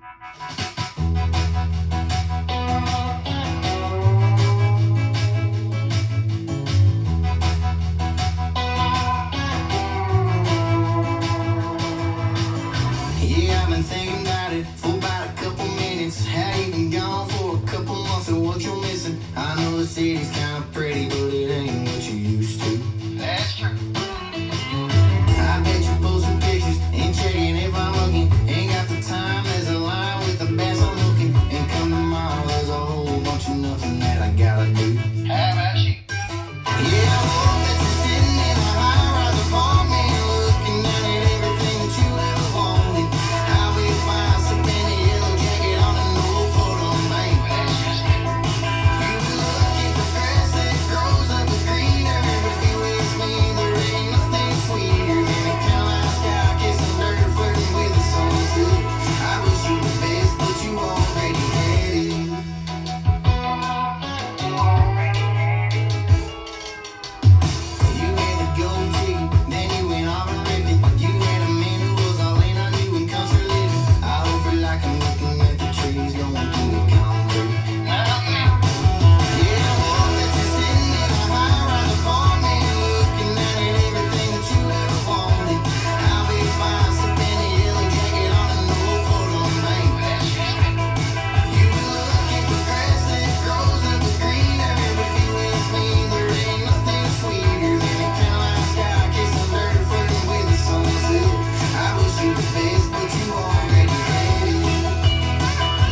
Yeah, I've been thinking about it for about a couple minutes. How you been gone for a couple months and what you're missing? I know the city's kind of pretty, but it ain't what you used to. That's true. I bet you posting pictures, ain't checking if I'm looking. Ain't got the time, there's a line with the best I'm looking. And come tomorrow, there's a whole bunch of nothing that I gotta do. How about you? Yeah, I hope that you're sitting in a high-rise apartment, looking down at everything that you ever wanted. I'll be fine, sipping a yellow jacket on an old photo bank. That's just me. You've been looking for grass that grows up with greener, but if you ask me, there ain't nothing sweeter than a Carolina sky kissing dirt, flirting with the sunset. I wish you the best, but you already had it. You had the gold ticket, then you went off and ripped it. You had a man who was all in on you in country living. I hope you're like I'm looking at the trees going through the concrete. Yeah, I hope that you're sitting in a high-rise apartment, looking down at everything that you ever wanted. I'll be fine, sipping a yellow jacket on an old photo bank. You've been looking for grass that grows up with greener, but if you ask me, there ain't nothing sweeter than a Carolina sky kissing dirt, flirting with the sunset. I wish you the best, but you already had it.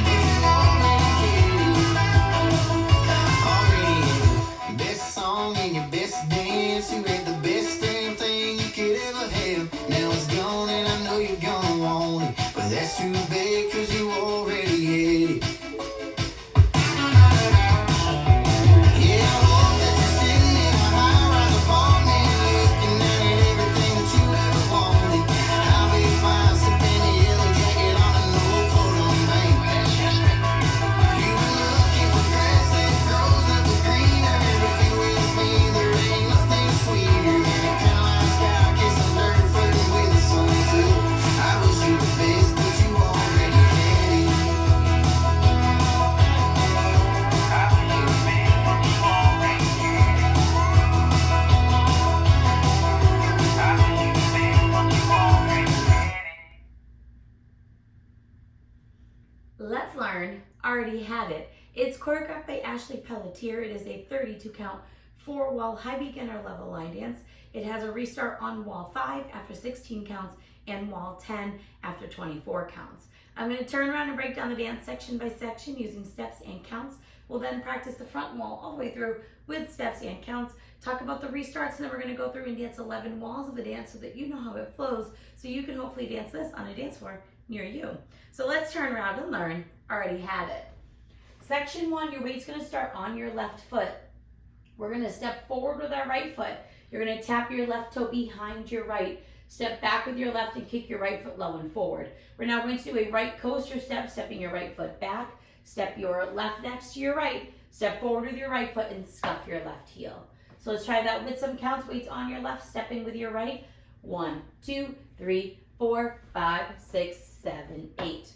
But you already had it. Already had it. Best song and your best dance. You had the best damn thing you could ever have. Now it's gone and I know you're gonna want it, but that's too bad 'cause you already had it. Yeah, I hope that you're sitting in a high-rise apartment, looking down at everything that you ever wanted. I'll be fine, sipping a yellow jacket on an old photo bank. You've been looking for grass that grows up with greener, but if you ask me, there ain't nothing sweeter than a Carolina sky kissing dirt, flirting with the sunset. I wish you the best, but you already had it. Let's learn Already Had It. It's choreographed by Ashley Pelletier. It is a 32 count, 4-wall high beginner level line dance. It has a restart on wall 5 after 16 counts and wall 10 after 24 counts. I'm going to turn around and break down the dance section by section using steps and counts. We'll then practice the front wall all the way through with steps and counts, talk about the restarts, and then we're going to go through and dance 11 walls of the dance so that you know how it flows, so you can hopefully dance this on a dance floor near you. So let's turn around and learn Already Had It. Section 1, your weight's going to start on your left foot. We're going to step forward with our right foot. You're going to tap your left toe behind your right. Step back with your left and kick your right foot low and forward. We're now going to do a right coaster step, stepping your right foot back. Step your left next to your right. Step forward with your right foot and scuff your left heel. So let's try that with some counts. Weights on your left, stepping with your right. 1, 2, 3, 4, 5, 6, 7, 8.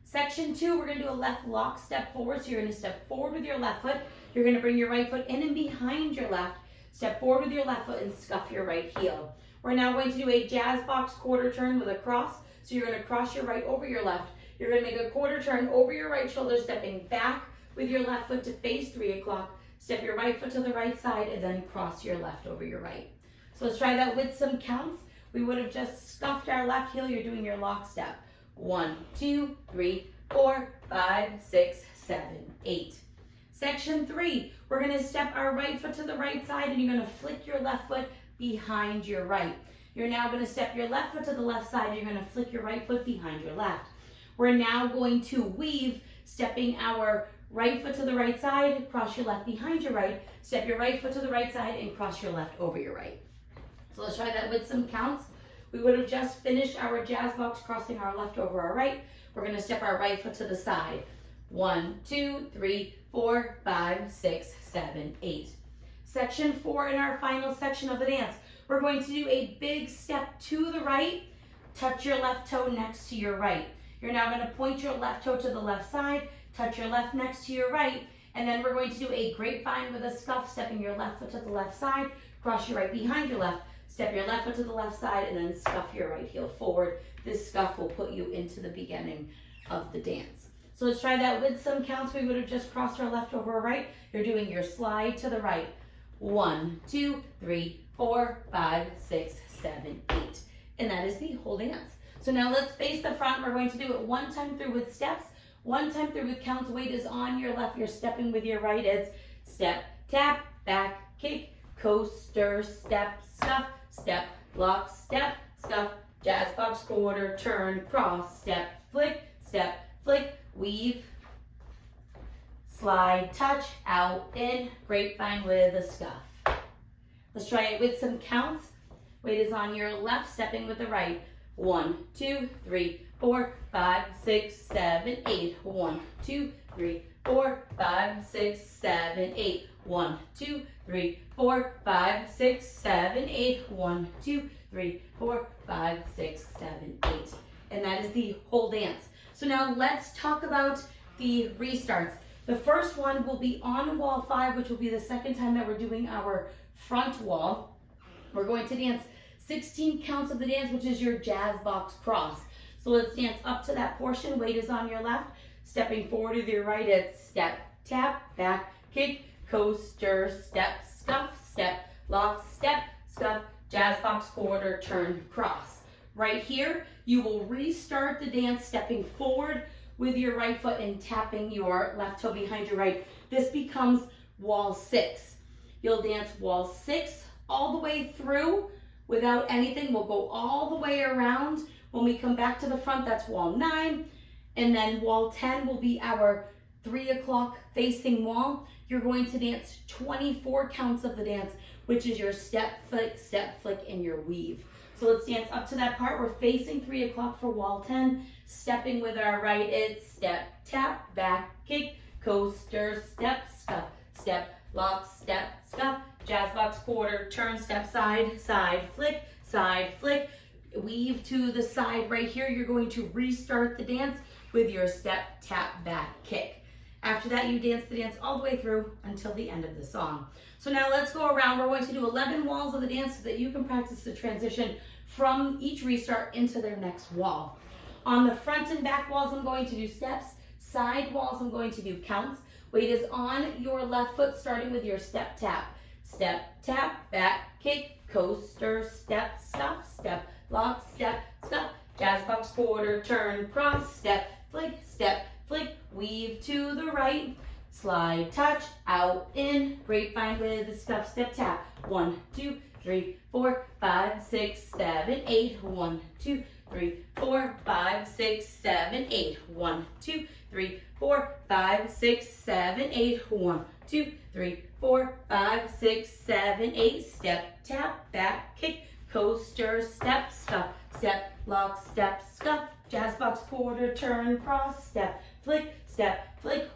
Section 2, we're going to do a left lock step forward. So you're going to step forward with your left foot. You're going to bring your right foot in and behind your left. Step forward with your left foot and scuff your right heel. We're now going to do a jazz box quarter turn with a cross. So you're going to cross your right over your left. You're going to make a quarter turn over your right shoulder, stepping back with your left foot to face 3 o'clock. Step your right foot to the right side and then cross your left over your right. So let's try that with some counts. We would have just scuffed our left heel. You're doing your lock step. 1, 2, 3, 4, 5, 6, 7, 8. Section 3, we're going to step our right foot to the right side and you're going to flick your left foot behind your right. You're now going to step your left foot to the left side. You're going to flick your right foot behind your left. We're now going to weave, stepping our right foot to the right side, cross your left behind your right, step your right foot to the right side and cross your left over your right. So let's try that with some counts. We would have just finished our jazz box crossing our left over our right. We're going to step our right foot to the side. 1, 2, 3, 4, 5, 6, 7, 8. Section 4 in our final section of the dance. We're going to do a big step to the right, touch your left toe next to your right. You're now going to point your left toe to the left side, touch your left next to your right, and then we're going to do a grapevine with a scuff, stepping your left foot to the left side, cross your right behind your left, step your left foot to the left side, and then scuff your right heel forward. This scuff will put you into the beginning of the dance. So let's try that with some counts. We would have just crossed our left over our right. You're doing your slide to the right. 1, 2, 3, 4, 5, 6, 7, 8. And that is the whole dance. So now let's face the front. We're going to do it one time through with steps, one time through with counts. Weight is on your left. You're stepping with your right. It's step, tap, back, kick, coaster, step, scuff, step, lock, step, scuff, jazz box, quarter, turn, cross, step, flick, weave, slide, touch, out, in, grapevine with a scuff. Let's try it with some counts. Weight is on your left, stepping with the right. 1, 2, 3, 4, 5, 6, 7, 8. 1, 2, 3, 4, 5, 6, 7, 8. 1, 2, 3, 4, 5, 6, 7, 8. 1, 2, 3, 4, 5, 6, 7, 8. And that is the whole dance. So now let's talk about the restarts. The first one will be on wall 5, which will be the second time that we're doing our front wall. We're going to dance 16 counts of the dance, which is your jazz box cross. So let's dance up to that portion. Weight is on your left. Stepping forward with your right, it's step, tap, back, kick, coaster, step, scuff, step, lock, step, scuff, jazz box, quarter, turn, cross. Right here, you will restart the dance stepping forward with your right foot and tapping your left toe behind your right. This becomes wall 6. You'll dance wall 6 all the way through without anything. We'll go all the way around. When we come back to the front, that's wall 9. And then wall 10 will be our 3 o'clock facing wall. You're going to dance 24 counts of the dance, which is your step, flick, and your weave. So let's dance up to that part. We're facing 3 o'clock for wall 10. Stepping with our right, it's step, tap, back, kick, coaster, step, scuff, step, lock, step, scuff, jazz box, quarter, turn, step, side, flick, weave to the side. Right here, you're going to restart the dance with your step, tap, back, kick. After that, you dance the dance all the way through until the end of the song. So now let's go around. We're going to do 11 walls of the dance so that you can practice the transition from each restart into their next wall. On the front and back walls, I'm going to do steps. Side walls, I'm going to do counts. Weight is on your left foot, starting with your step, tap. Step, tap, back, kick, coaster, step, scuff, step, lock, step, scuff, jazz box, quarter, turn, cross, step, flick, weave to the right, slide, touch, out, in, grapevine with the scuff, step, tap. 1, 2, 3, 4, 5, 6, 7, 8. 1, 2, 3, 4, 5, 6, 7, 8. 1, 2, 3, 4, 5, 6, 7, 8. 1, 2, 3, 4, 5, 6, 7, 8. Step, tap, back, kick, coaster, step, scuff, step, lock, step, scuff, jazz box, quarter, turn, cross, step, flick,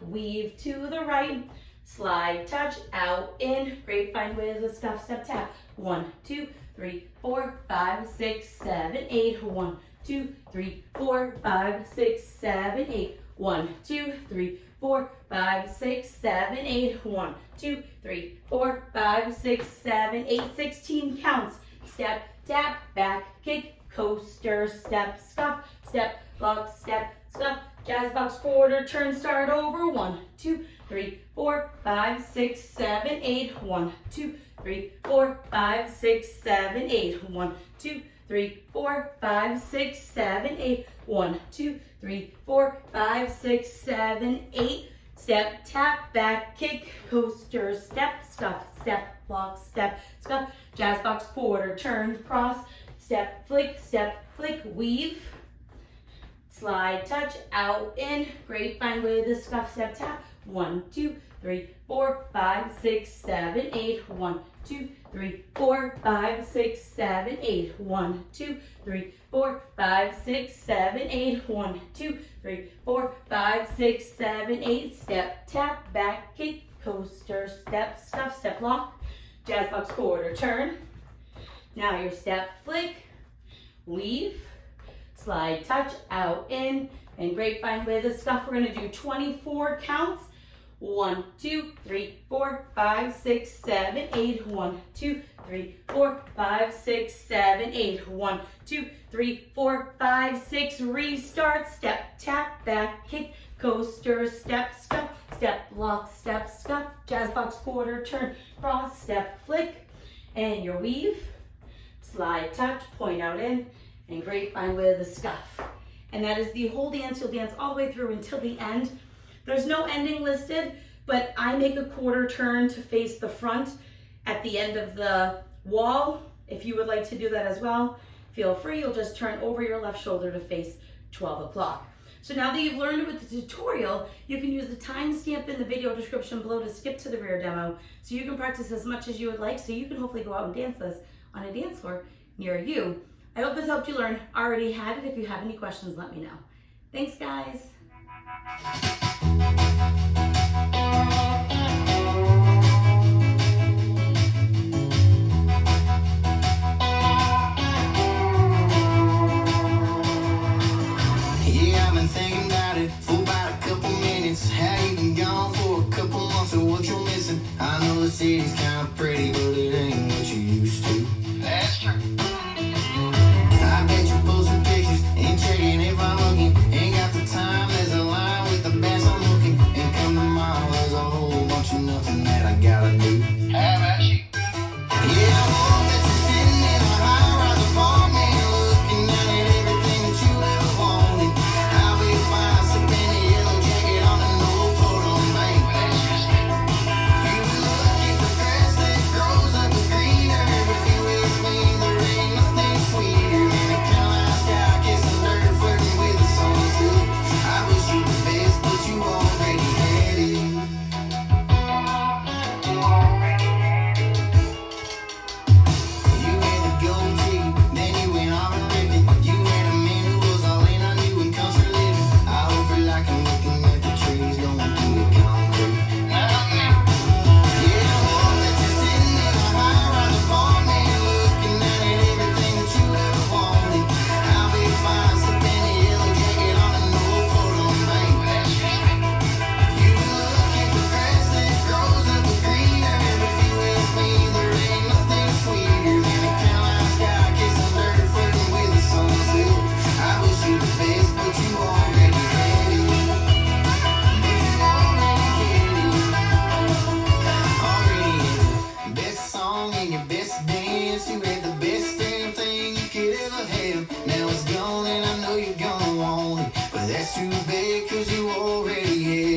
weave to the right, slide, touch, out, in, grapevine with a scuff, step, tap. 1, 2, 3, 4, 5, 6, 7, 8. 1, 2, 3, 4, 5, 6, 7, 8. 1, 2, 3, 4, 5, 6, 7, 8. 1, 2, 3, 4, 5, 6, 7, 8. 16 counts. Step, tap, back, kick, coaster, step, scuff, step, lock, step, scuff, jazz box, quarter, turn, start over. 1, 2, 3, 4, 5, 6, 7, 8. 1, 2, 3, 4, 5, 6, 7, 8. 1, 2, 3, 4, 5, 6, 7, 8. 1, 2, 3, 4, 5, 6, 7, 8. Step, tap, back, kick, coaster, step, scuff, step, lock, step, scuff, jazz box, quarter, turn, cross, step, flick, weave, slide, touch, out, in, grapevine with the scuff, step, tap. 1, 2, 3, 4, 5, 6, 7, 8. 1, 2, 3, 4, 5, 6, 7, 8. 1, 2, 3, 4, 5, 6, 7, 8. 1, 2, 3, 4, 5, 6, 7, 8. Step, tap, back, kick, coaster, step, scuff, step, lock, jazz box, quarter, turn. Now your step, flick, weave, slide, touch, out, in, and grapevine with a scuff. We're gonna do 24 counts. 1, 2, 3, 4, 5, 6, 7, 8. 1, 2, 3, 4, 5, 6, 7, 8. 1, 2, 3, 4, 5, 6. Restart. Step, tap, back, kick, coaster, step, scuff, step, lock, step, scuff, jazz box, quarter turn, cross, step, flick, and your weave. Slide, touch, point out in, and grapevine with a scuff. And that is the whole dance. You'll dance all the way through until the end. There's no ending listed, but I make a quarter turn to face the front at the end of the wall. If you would like to do that as well, feel free. You'll just turn over your left shoulder to face 12 o'clock. So now that you've learned it with the tutorial, you can use the timestamp in the video description below to skip to the rear demo, so you can practice as much as you would like, so you can hopefully go out and dance this on a dance floor near you. I hope this helped you learn. I already had it. If you have any questions, let me know. Thanks, guys. Yeah, I've been thinking about it for about a couple minutes. How you been gone for a couple months and what you're missing? I know the city's kind of pretty, but it ain't what you used to. That's true. I bet you posting pictures, ain't checking if I'm looking. Ain't got the time, there's a line with the best I'm looking. And come tomorrow, there's a whole bunch of nothing that I gotta do. How about you? Yeah, I hope that you're sitting in a high-rise apartment, looking down at everything that you ever wanted. I'll be fine, sipping a yellow jacket on an old Portland bank. That's just me. You were looking for grass that grows up greener. If you ask me, there ain't nothing sweeter than a Carolina sky kissing dirt, flirting with the sunset. I wish you the best, but you already had it. You had the gold ticket, then you went off and ripped it. You had a man who was all in on you in country living. I hope you're like I'm looking at the trees going through the concrete. Yeah, I hope that you're sitting in a high-rise apartment, looking down at everything that you ever wanted. I'll be fine, sipping a yellow jacket on an old Portland bank. That's just me. You were looking for grass that grows up greener. If you ask me, there ain't nothing sweeter than a Carolina sky kissing dirt, flirting with the sunset. I wish you the best, but you already had it. But you already get it. Already had the best song and your best dance. You had the best damn thing you could ever have. Now it's gone and I know you're gonna want it, but that's too bad 'cause you already had it.